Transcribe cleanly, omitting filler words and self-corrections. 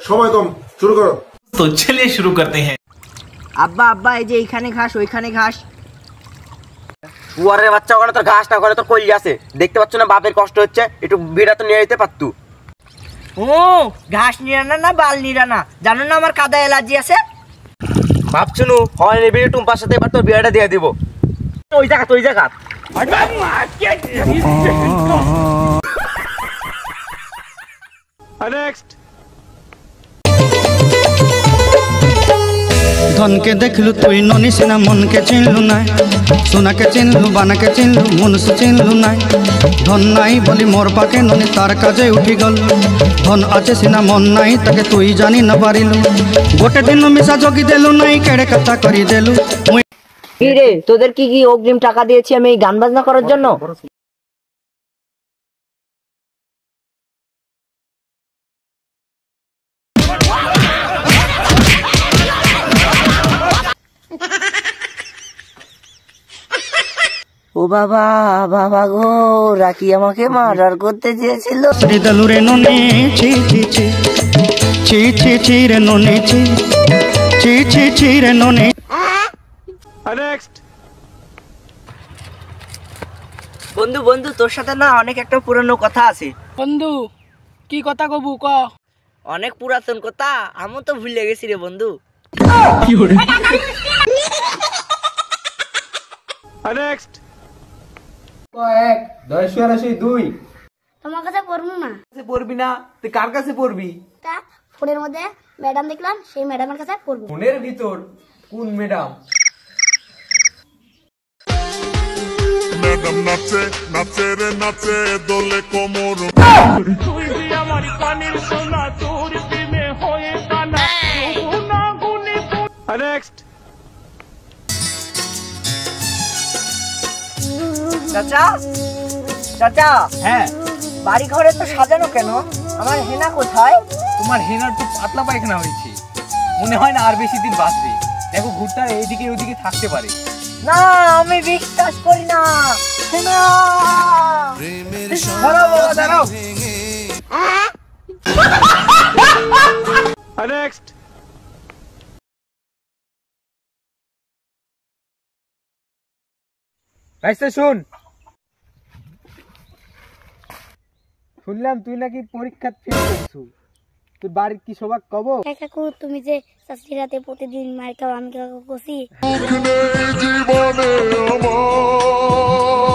সময় কম, শুরু করো। তো চলিए शुरू करते हैं। আব্বা আব্বা এই যে এইখানে ঘাস ওইখানে ঘাস। শুয়ারের বাচ্চা, ওখানে তোর ঘাস না, ওখানে তোর কলি আছে। দেখতে পাচ্ছ না বাপের কষ্ট হচ্ছে, একটু বিড়া তো নিয়ে যেতে পারতু। ও ঘাস নিরানা না বাল নিরানা, জানো না আমার কাদা অ্যালার্জি আছে। ভাবছুনু হয় নেবি টুম্পার সাথে, এবার তোর বিড়াটা দিয়ে দিব। ওই জায়গা ধনকে দেখলু তুই ননি সিনা, মনকে চিনলু নাই, সোনাকে চিনলু বানাকে চিনলু, মনুষ্য চিনলু নাই। ধন নাই বলি মোর পাকে ননি তার কাজে উঠি গল, ধন আছে সিনা মন নাই তাকে তুই জানি না পারিলু। গোটে দিন মিশা জগি দেলু নাই, কেড়ে কথা করি দেলু। কি রে তোদের কি কি অগ্রিম টাকা দিয়েছি আমি এই গান বাজনা করার জন্য? ও বাবা বাবা গো, রাকি আমাকে মার্ডার করতে চেয়েছিল। দিলু রে ননি ছি ছি ছি ছি ছি ছি রে ননি ছি ছি ছি ছি রে ননি। বন্ধু বন্ধু তোর সাথে না অনেক একটা পুরানো কথা আছে। বন্ধু কি কথা কবু ক? অনেক পুরাতন কথা, আমি তো ভুলে গেছি রে বন্ধু। তোমার কাছে পড়বো না। পড়বি না তুই কার কাছে পড়বি? ফোনের মধ্যে ম্যাডাম দেখলাম, সেই ম্যাডামের কাছে পড়বো। ফোনের ভিতর কোন ম্যাডাম? ম্যাডাম নাচে নাচে রে নাচে দোলে কোমর। তুই যে আমার কানের সোনা, তোর প্রেমে হয়ে কানা, গুনা গুনি। নেক্সট। চাচা চাচা, হ্যাঁ বাড়ি ঘরে তো সাজানো কেন? আমার হেনা কোথায়? তোমার হেনার তো পাতলা পায়খানা হয়েছে, মনে হয় না আর বেশি দিন বাঁচবে। দেখো ঘুরটা এইদিকে ওইদিকে থাকতে পারে। না আমি বিশ্বাস করি না। হেনা দাঁড়াও বাবা, দাঁড়াও। নেক্সট। আচ্ছা শুন, শুনলাম তুই নাকি পরীক্ষা ফেল করছু, তোর বাড়ির কি সবাক কব? কাকু তুমি যে শাস্তির রাতে প্রতিদিন মার খাও, আমি কাকু কষি জীবনে আমার